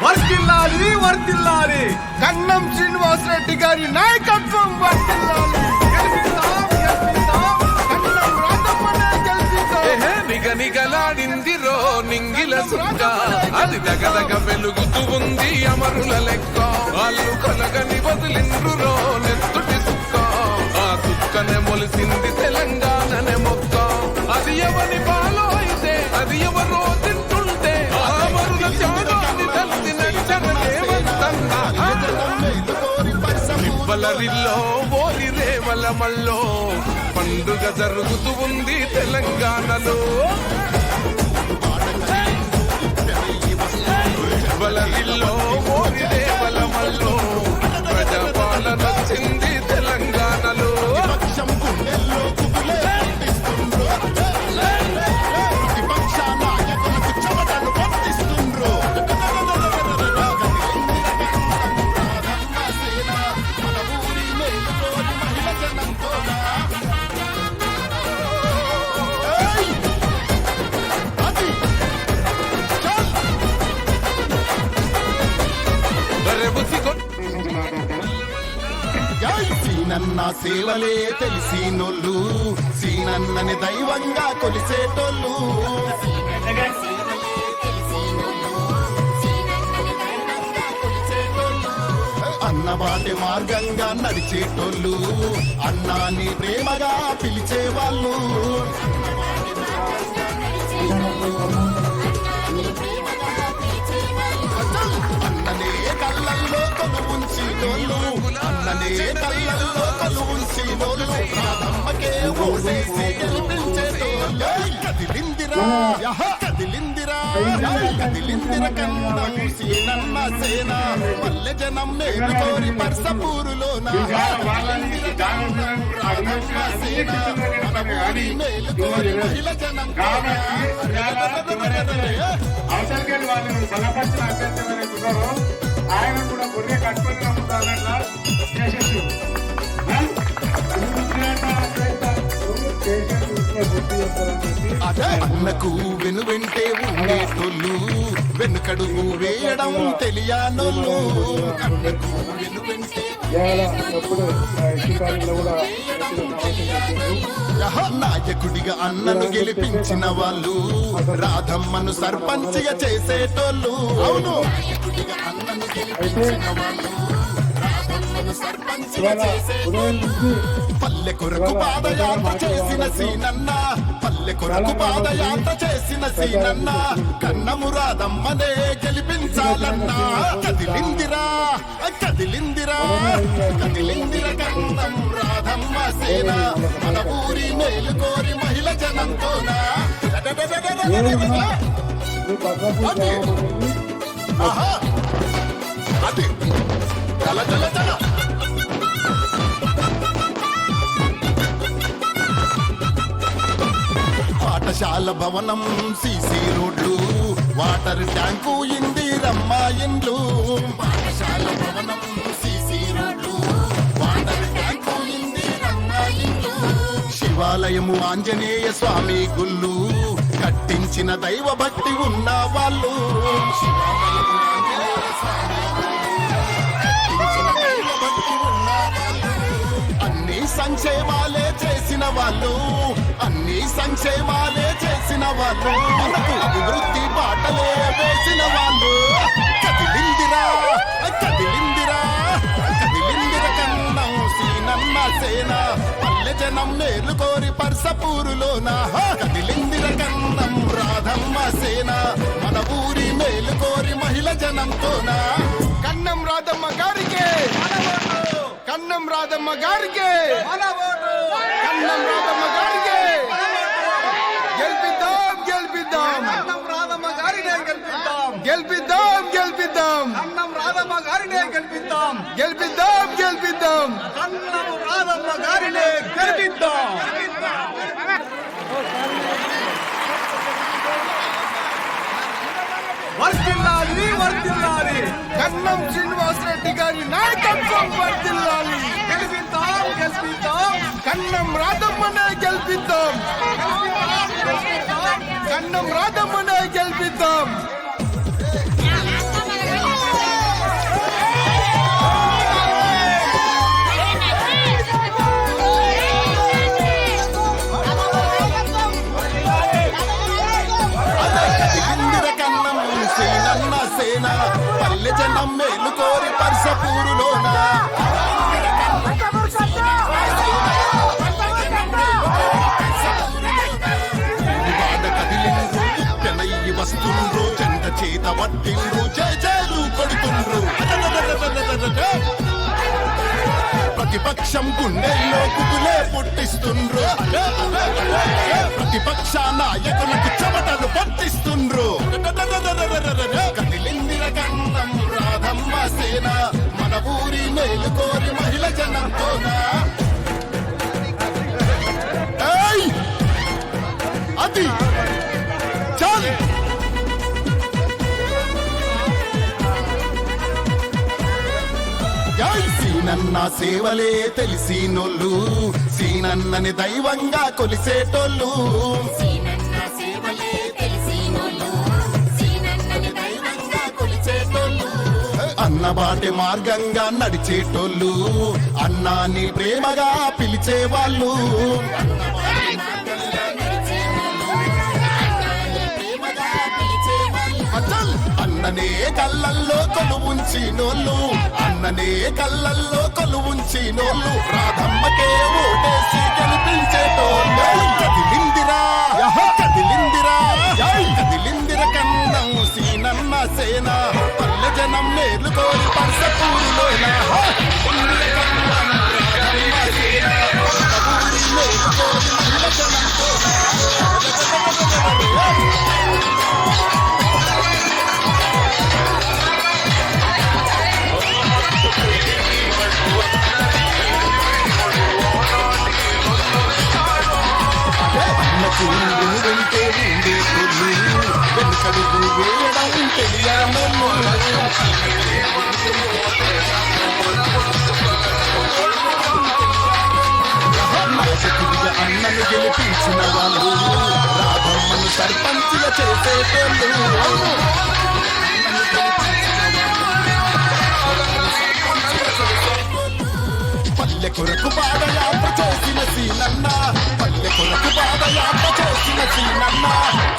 వర్తిల్లాలి వర్తిల్లాలి కన్నం శ్రీనివాసరెడ్డి గారి నాయకత్వం వర్తిల్లాలి. నిగనిగలాడిందిరో నింగిల సుక్క, అది దగదగ వెలుగుతూ ఉంది అమరుల లెక్క. వాళ్ళు కలగని వదిలిండ్రురో నెత్తుటి సుక్క, ఆ సుక్కనే మొలిసింది తెలంగాణనే మొక్క. అది ఎవరి పాలో అయితే అది ఎవరో తింటుంటే ఆ అమరుల త్యాగాన్ని తల్లి నచ్చనదేవంతన్నా. నివ్వలరిల్లో ఓరి రేవల మల్లో పండుగ జరుగుతూ ఉంది తెలంగాణలో. నివ్వలరిల్లో ఓరి రేవల మల్లో ప్రజాపాలన వచ్చింది తెలంగాణలో. సీనన్న సేవలే తెలిసినోళ్ళు, సీనన్నని దైవంగా కొలిసేటోళ్ళు, అన్నబాటి మార్గంగా నడిచేటోళ్ళు, అన్నాని ప్రేమగా పిలిచేవాళ్ళు. అన్ననే కళ్ళల్లో కొలువుంచినోళ్ళు, అన్ననే కళ్ళల్లో కొలువుంచినోళ్ళు, రాధమ్మకే ఓటేసి గెలిపించేటోళ్ళు. కదిలిందిరా కదిలిందిరా కదిలిందిర కన్నం సీనన్న సేన, పల్లె జనం మేలుకోరి పర్సపూరులోన. మేలుకోరి మహిళ జనం అవసరం వాళ్ళు బలపరిచిన అభ్యర్థి ఎవరైతున్నారో ఆయన కూడా గొర్రె కట్టుకొని నమ్ముతారట్లా చేసేసి అన్నకు వెనువెంటే ఉండేటోళ్ళు, వెనుకడుగు వేయడం తెలియనోళ్ళు. అన్నకు వెనువెంటే నాయకుడిగా అన్నను గెలిపించిన వాళ్ళు, రాధమ్మను సర్పంచిగా చేసేటోళ్ళు. అవును, నాయకుడిగా అన్నను గెలిపించిన వాళ్ళు, రాధమ్మను సర్పంచిగా చేసేటోళ్ళు. పల్లె కొరకు పాదయాత్ర చేసిన సీనన్న, పల్లె కొరకు పాదయాత్ర చేసిన సీనన్న, కన్నము రాధమ్మనే గెలిపించాలన్నా. కదిలిందిరా కదిలిందిరా కదిలిందిర కన్నం రాధమ్మ సేన, మన ఊరి మేలుకోరి మహిళ జనంతోనా. అది జల జల జల పాఠశాల భవనం, సీసీ రోడ్లు, వాటర్ ట్యాంకు, ఇందిరమ్మ ఇండ్లు. పాఠశాల భవనం, సీసీ రోడ్లు, వాటర్ ట్యాంకు, ఇందిరమ్మ ఇండ్లు. శివాలయము, ఆంజనేయ స్వామి గుళ్ళు, కట్టించిన దైవ భక్తి ఉన్న వాళ్ళు. శివాలయము, ఆంజనేయ స్వామి కట్టించిన దైవ భక్తి ఉన్న వాళ్ళు. అన్ని సంక్షేమాలే చేసిన వాళ్ళు, అన్ని సంక్షేమాలే చేసిన వాళ్ళు, మనకు అభివృద్ధి బాటలే వేసిన వాళ్ళు. కదిలిందిరా కదిలిందిరా కదిలిందిర కన్నం సీనన్న సేన, పల్లె జనం మేలుకోరి పర్సపూరులోన. కదిలిందిర కన్నం రాధమ్మ సేన, మన ఊరి మేలుకోరి మహిళ జనంతోనా. కన్నం రాధమ్మ గారికి, కన్నం రాధమ్మ గారికి, కన్నం రాధమ్మ గారికి గెలిపిద్దాం గెలిపిద్దాం, కన్నం రాధమ్మ గారిని గెలిపిద్దాం గెలిపిద్దాం గెలిపిద్దాం. గెలిపిద్దాం కన్నం రాధమ్మ గారినే గెలిపిద్దాం గెలిపిద్దాం గెలిపిద్దాం కన్నం రాధమ్మ గారినే గెలిపిద్దాం వర్ధిల్లాలి వర్ధిల్లాలి కన్నం శ్రీనివాసరెడ్డి గారి నాయకత్వం వర్ధిల్లాలి గెలిపిద్దాం గెలిపిద్దాం కన్నం రాధమ్మనే గెలిపిద్దాం కన్నం రాధమ్మనే గెలిపిద్దాం ఇందిర కన్నం సీనన్న సేన పల్లె జనం మేలు కోరి పర్సపూరులోన కదిలిండ్రు వస్తుండ్రు చెంత చేత పట్టిండ్రు జయ జయలు కొడుతుండ్రు ప్రతిపక్షం గుండెల్లో కుదులే పుట్టిస్తుండ్రు ప్రతిపక్ష నాయకులకు చెమటలు పట్టిస్తుండ్రు కదిలిందిర కన్నం రాధమ్మ సేన మన ఊరి మేలు కోరి మహిళ జనంతోన ఏయ్! అది చాలు సీనన్న సేవలే తెలిసినోళ్ళు సీనన్నని దైవంగా కొలిసేటోళ్ళు సీనన్న సేవలే తెలిసినోళ్ళు సీనన్నని దైవంగా కొలిచేటోళ్ళు అన్నబాటి మార్గంగా నడిచేటోళ్ళు అన్నాని ప్రేమగా పిలిచేవాళ్ళు అచల్! అన్ననే కళ్ళల్లో కొలువుంచినోళ్ళు అన్ననే కళ్ళల్లో కొలువుంచినోళ్ళు రాధమ్మకే ఓటేసి గెలిపించేటోళ్ళు కదిలిందిరా కదిలిందిరా కదిలిందిర కన్నం సీనన్న సేన పల్లె జనం మేలు కోరి పర్సపూరులోన వెంటే ఉండేటోళ్ళు వెనుకడుగు వేయడం తెలియనోళ్ళు నాయకుడిగా అన్నను గెలిపించిన వాళ్ళు రాధమ్మను సర్పంచిగా చేసేటోళ్ళు పల్లె కొరకు పాదయాత్ర చేసిన సీనన్న పల్లె కొరకు పాదయాత్ర చేసిన సీనన్న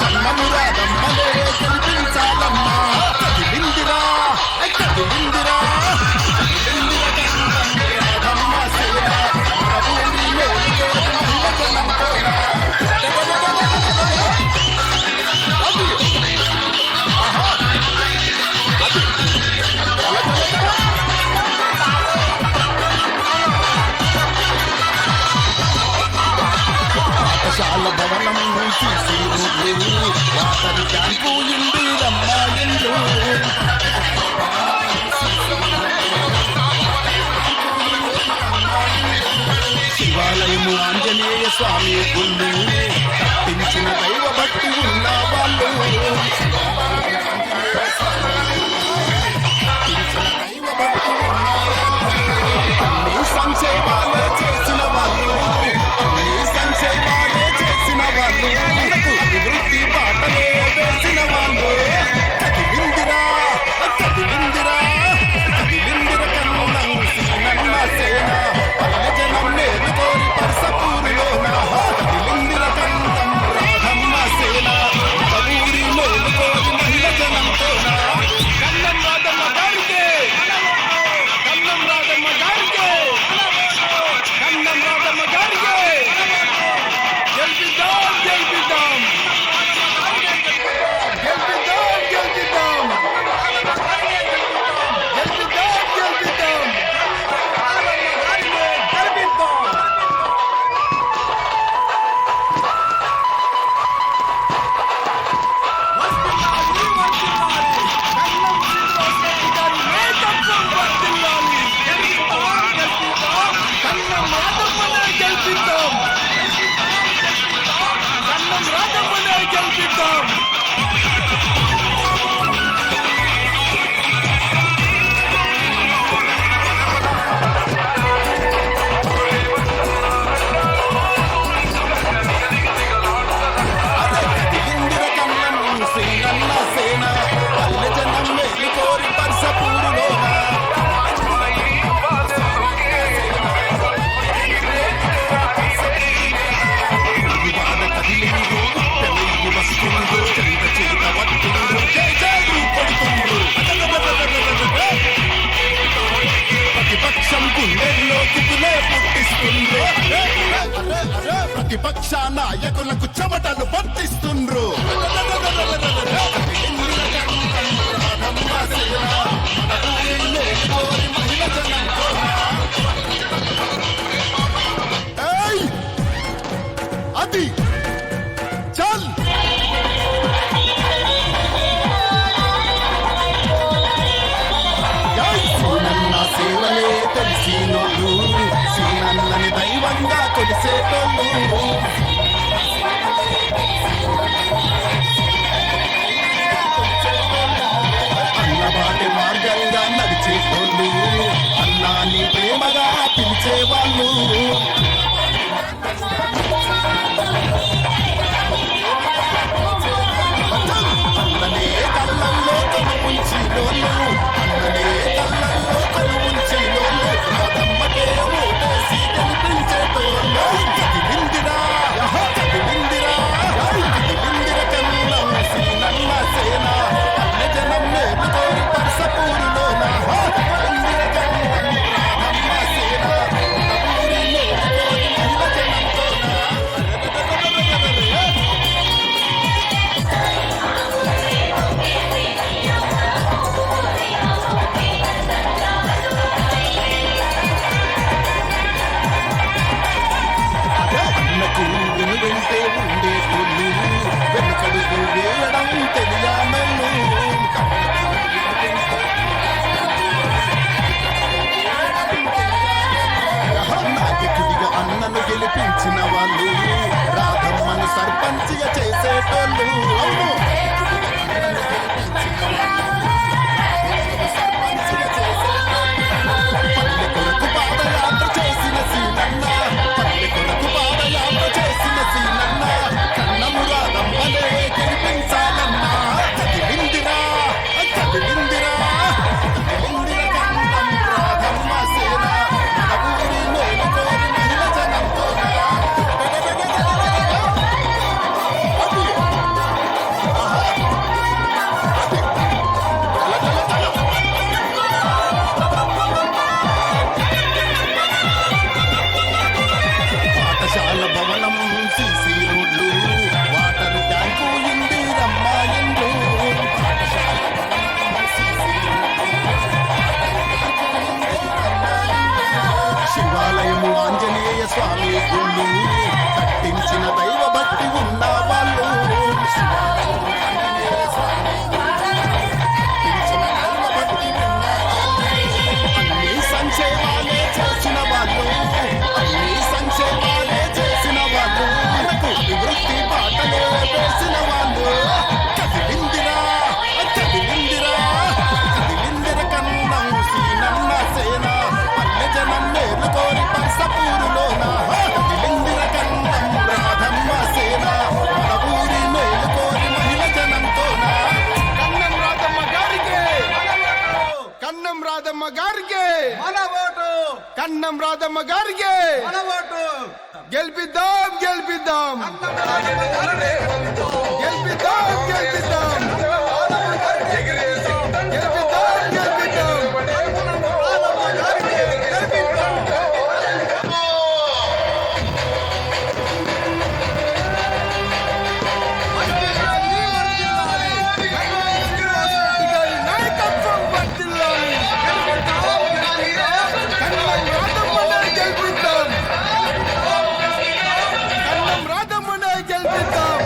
కన్నము రాధమ్మలే గెలిపించాలమ్మా కదిలిందిరా కదిలిందిరా కదిలిందిర కన్నం రాధమ్మ సేన మన ఊరి మేలు కోరి మహిళ జనంతోన. పాఠశాల భవనం తీసి వాటర్ ట్యాంకు ఇందిరమ్మ ఇండ్లు శివాలయము ఆంజనేయ స్వామి గుళ్ళు కట్టించిన దైవ భక్తి ఉన్న వాళ్ళు అన్ని సంక్షేమాలే చేసిన వాళ్ళు అన్ని సంక్షేమాలే చేసిన వాళ్ళు అభివృద్ధి బాటలే వేసిన వాళ్ళు కదిలిందిరా కదిలిందిరా కదిలిందిర కన్నం సీనన్న సేన పల్లె జనం మేలు కోరి పర్సపూరులోన కదిలిందిరా ప్రతిపక్ష నాయకులకు చెమటలు పట్టిస్తుండ్రు ఏయ్! అది చల్ సీనన్న సేవలే తెలిసినోళ్ళు సీనన్నని దైవంగా కొలిసేటోళ్ళు అన్నవాటి మార్గంగా నడిచేటోళ్ళు అన్నాన్ని ప్రేమగా పిలిచేవాళ్ళు అన్ననే కళ్ళల్లో కనుముంచినోళ్ళు అన్ననే కళ్ళల్లో కనుముంచినోళ్ళు రాధమ్మకే ఓటేసి గెలిపించేటోళ్ళు కదిలిందిరా కదిలిందిరా కదిలిందిర కన్నం సీనన్న సేన పల్లె జనం మేలుకోరి పరసపూరులోన కదిలిందిర కన్నం రాధమ్మ సేన ఊరి మేలుకోరి మహిళ జనంతోన అన్నకు వెనువెంటే ఉండేటోళ్ళు వెనుకడుగు వేయడం తెలియామెళ్ళు నాయకుడిగా అన్నను గెలిపించిన వాళ్ళు రాధమ్మను సర్పంచిగా చేసేటోళ్ళు అవును. పల్లె కొరకు పాదయాత్ర చేసిన సీనన్న పల్లె కొరకు పాదయాత్ర చేసిన సీనన్న కన్నము రాధమ్మనే గెలిపించాలన్నా కదిలిందిరా కదిలిందిరా కదిలిందిర కన్నం రాధమ్మ సేన మన ఊరి మేలుకోరి మహిళ జనంతోన పాఠశాల భవనం సీసీ రోడ్లు వాటర్ ట్యాంకు ఇందిరమ్మ ఇండ్లు పాఠశాల భవనం సీసీ శివాలయము ఆంజనేయ స్వామి గుళ్ళు కట్టించిన దైవ భక్తి ఉన్న వాళ్ళు శివాలయము ఆంజనేయ స్వామి కట్టించిన దైవ భక్తి ఉన్న అన్ని సంక్షేమాలే చేసిన వాళ్ళు అన్ని సంక్షేమాలే చేసిన వాళ్ళు మనకు నివృత్తి బాటలే వేసిన వాళ్ళు కదిలిందిరా కదిలిందిరా కదిలిందిర కన్నం సీనన్న సేన పల్లె జనం మేలుకోరి పరసపూరులోన కదిలిందిర కన్నం రాధమ్మ సేన మన ఊరి మేలుకోరి మహిళ జనంతోన కన్నం రాధమ్మ గారికి కన్నం రాధమ్మ గారికి మన ఓటు కన్నం రాధమ్మ గారికి మన ఓటు గెలిపిద్దాం గెలిపిద్దాం గెలిపిద్దాం గెలిపిద్దాం గెలిపిద్దాం గెలిపిద్దాం శ్రీనివాసరెడ్డి గారి నాయకత్వం వర్ధిల్లాలి. కన్నం రాధమ్మనే గెలిపిద్దాం కన్నం రాధమ్మనే గెలిపిద్దాం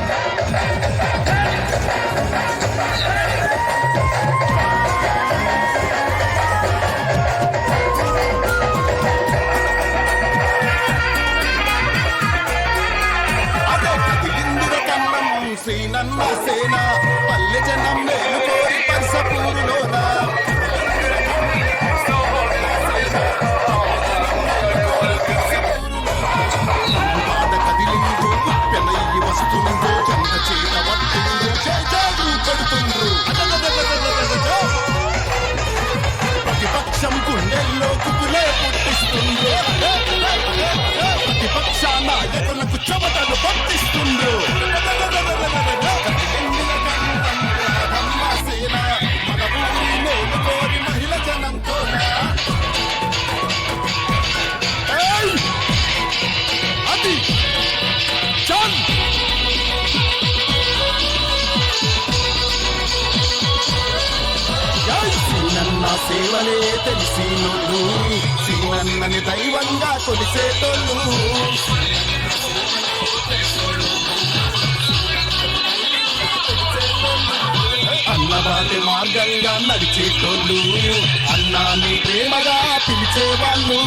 సేవలే తెలిసినోళ్ళు సీనన్నని దైవంగా కొలిచేటోళ్ళు అన్నవారి మార్గంగా నడిచేటోళ్ళు అన్నాన్ని ప్రేమగా పిలిచేవాళ్ళు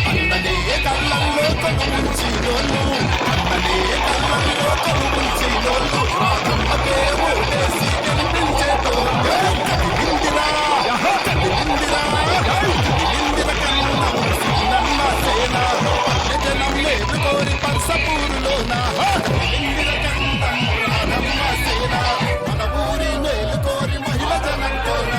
అన్ననే కళ్ళల్లో కనుముంచినోళ్ళు అన్ననే కళ్ళల్లో కనుముంచినోళ్ళు రాధమ్మకే ఓటేసి గెలిపించేటోళ్ళు కదిలిందిరా కదిలిందిరా కదిలిందిర కన్నం సీనన్న సేన పల్లె జనం మేలుకోరి పర్సపూరులోన కదిలిందిర కన్నం రాధమ్మ సేన మన ఊరి మేలుకోరి మహిళ జనంతోన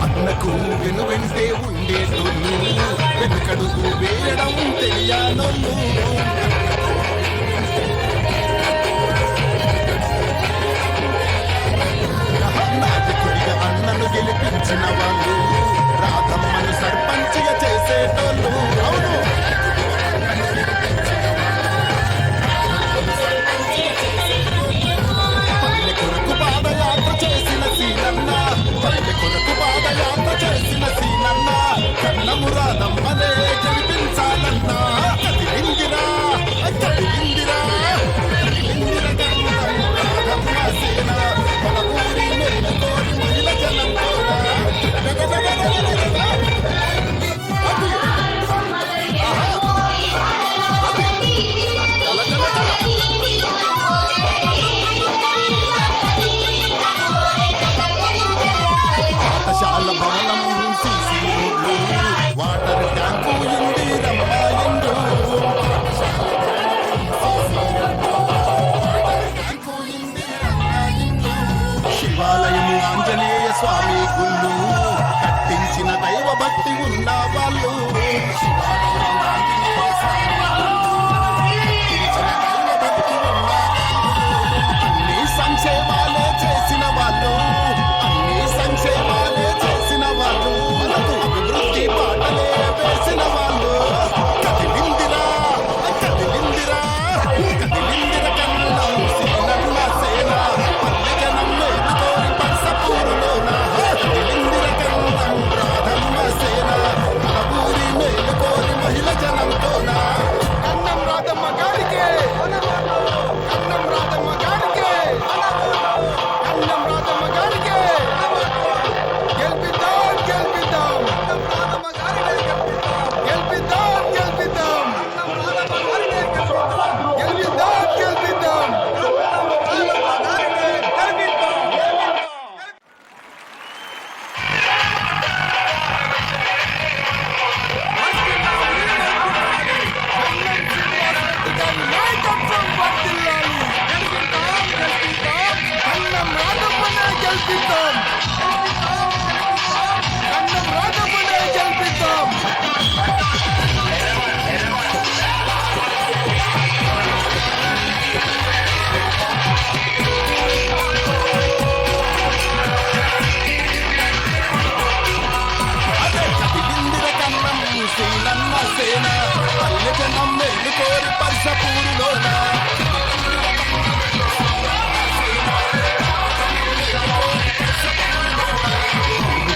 అన్నకు వెనువెంటే ఉండేటోళ్ళు వెనుకడుగు వేయడం తెలియనోళ్ళు నాయకుడిగా అన్నను గెలిపించిన వాళ్ళు రాధమ్మను సర్పంచిగా చేసేటోళ్ళు అవును పల్లె కొరకు పాదయాత్ర చేసిన సీనన్న పల్లె కొరకు పాదయాత్ర చేసిన సీనన్న కన్నము రాధమ్మనే గెలిపించాలన్నా కదిలిందిరా కదిలిందిరా కదిలిందిర కన్నం రాధమ్మ సేన మన ఊరి మేలుకోరి మహిళ జనం పాఠశాల భవనం సీసీ రోడ్లు వాటర్ ట్యాంకు ఇందిరమ్మ ఇండ్లు శివాలయము ఆంజనేయ స్వామి గుళ్ళు కట్టించిన దైవ భక్తి ఉన్న వాళ్ళు శివాలయం ఆంజనేయ స్వామి కట్టించిన దైవ భక్తి ఉన్న అన్ని సంక్షేమాలే చేసిన వాళ్ళు అన్ని సంక్షేమాలే చేసిన వాళ్ళు మనకు అభివృద్ధి బాటలే వేసిన వాళ్ళు కదిలిందిరా కదిలిందిరా కదిలిందిర కన్నం సీనన్న సేన పల్లె జనం మేలుకోరి పర్సపూరులోన కదిలిందిర కన్నం రాధమ్మ సేన మన ఊరి మేలుకోరి మహిళ జనంతోన కన్నం రాధమ్మ గారికి కన్నం రాధమ్మ గారికి కన్నం రాధమ్మ గారికి గెలిపిద్దాం గెలిపిద్దాం గెలిపిద్దాం గెలిపిద్దాం గెలిపిద్దాం గెలిపిద్దాం నాయకత్వం వర్ధిల్లాలి. కన్నం రాధమ్మనే గెలిపిద్దాం కన్నం రాధమ్మనే గెలిపిద్దాం కదిలిందిర కన్నం సీనన్న సేన పల్లె జనం మేలుకోరి పర్సపూరులోన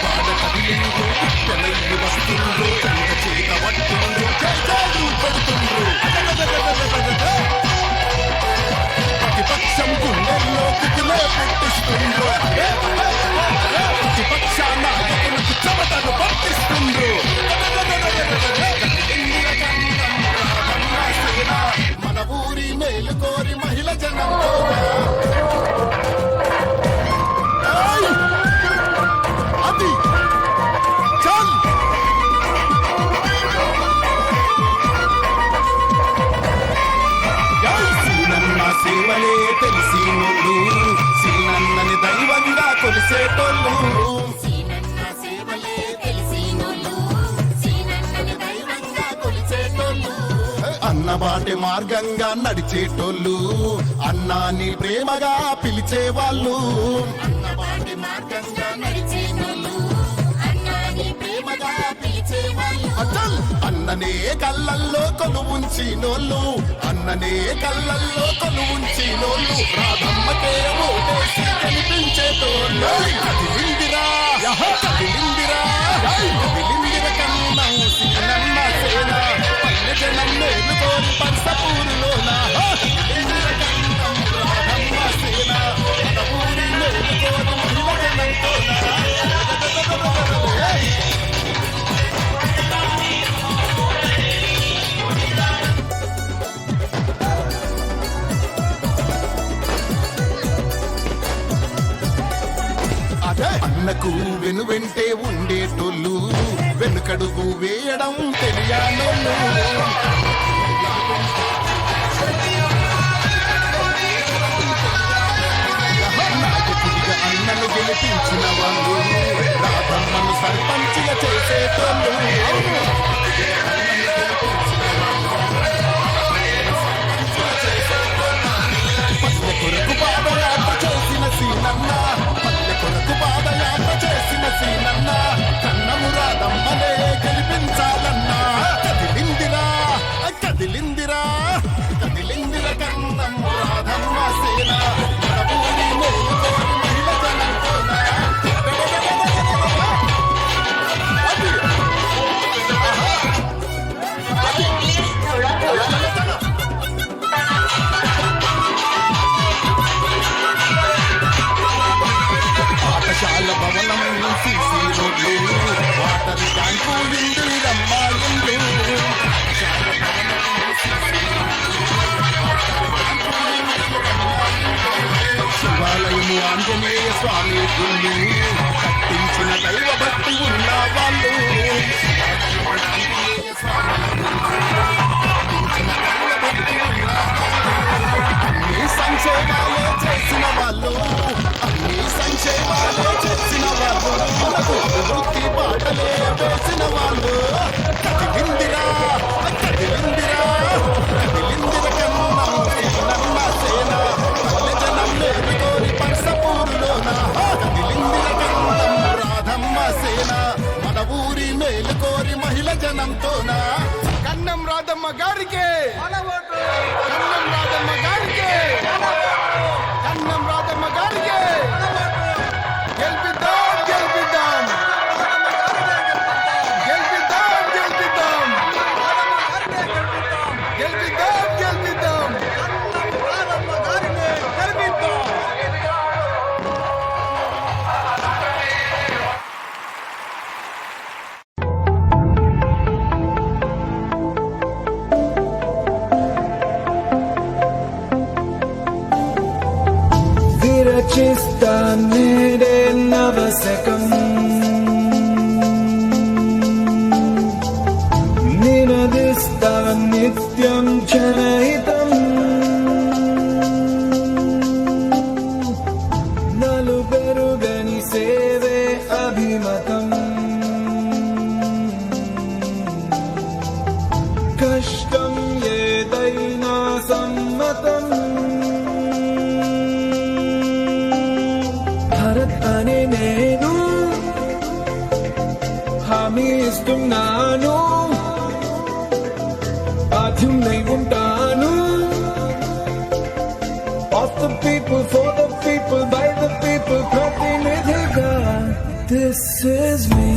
వాడ కదిలిండ్రు తెలయ్యి వస్తుండ్రు చెంత చేత పట్టుండ్రు చేతాడు పెడుతుండ్రు ప్రతిపక్షం గుండెల్లో కుకిలే పెట్టిస్తుండ్రు ప్రతిపక్ష నాయకులకు చెమటను పట్టిస్తుండ్రు మన ఊరి మేలుకోరి మహిళ జనంతో అది చల్ సీనన్న సేవలే తెలిసినోళ్ళు సీనన్నని దైవంగా కొలిసేటోళ్ళు సీనన్న సేవలే తెలిసినోళ్ళు సీనన్నని దైవంగా కొలిచేటోళ్ళు అన్న అన్నబాటి మార్గంగా నడిచేటోళ్ళు అన్నాని ప్రేమగా పిలిచేవాళ్ళు అన్నబాటి మార్గంగా నడిచేటోళ్ళు అన్నాని ప్రేమగా పిలిచేవాళ్ళు అచల్ అన్ననే కళ్ళల్లో కొలువుంచినోళ్ళు అన్ననే కళ్ళల్లో కొలువుంచినోళ్ళు రాధమ్మకే ఓటేసి కనిపించేటోళ్ళు కదిలిందిరా కదిలిందిరా కదిలిందిర కన్నం సీనన్న సేన పల్లె జనం మేలుకోని పర్సపూరులోన కదిలిందిర కన్నం రాధమ్మ సేన మన ఊరి మేలుకోని మహిళ జనంతోన అన్నకు వెనువెంటే ఉండేటోళ్ళు వెనుకడుగు వేయడం తెలియాలోళ్ళు నాయకుడిగా అన్నను గెలిపించిన వాళ్ళు రాధమ్మను సర్పంచిగా చేసేటోళ్ళు పల్లె కొరకు పాదయాత్ర చేసిన సీనన్న పల్లె కొరకు పాదయాత్ర చేసిన సీనన్న కన్నము రాధమ్మనే గెలిపించాలన్నా కదిలిందిరా కదిలిందిరా కదిలిందిర కన్నము రాధమ్మ సేన మన ఊరి మేలుకోని మహిళ జనంతోన పాఠశాల భవనం సీసీ రోడ్లు వాటర్ ట్యాంకు ఇందిరమ్మా ఇండ్లు శివాలయము ఆంజనేయ స్వామి గుళ్ళు కట్టించిన దైవ భక్తి ఉన్న వాళ్ళు అన్ని సంక్షేమాలే చేసిన వాళ్ళు అన్ని సంక్షేమాలే చేసిన వాళ్ళు మనకు వృత్తి బాటలే వేసిన వాళ్ళు కదిలిందిరా కదిలిందిరా కదిలిందిర కన్నం సీనన్న సేన పల్లె జనం మేలుకోని పర్సపూరులోన కదిలిందిర కన్నం రాధమ్మ సేన మన ఊరి మేలుకోరి మహిళ జనంతోన కన్నం రాధమ్మ గారికి కన్నం రాధమ్మ గారికి కన్నం రాధమ్మ గారికి గెలిపిద్దాం గెలిపిద్దాం గెలిపిద్దాం గెలిపిద్దాం గెలిపిద్దాం గెలిపిద్దాం విరచిస్తా నేడే నవశకం నినదిస్తా నిత్యం జనహితం నలుబెరుగని సేవే అభిమతం కష్టం ఏదైనా సమ్మతం భరత్ అనే నేను హామీ ఇస్తున్నాను బాధ్యున్నై ఉంటాను Of the people, for the people, by the people, ప్రతినిధిగా This is me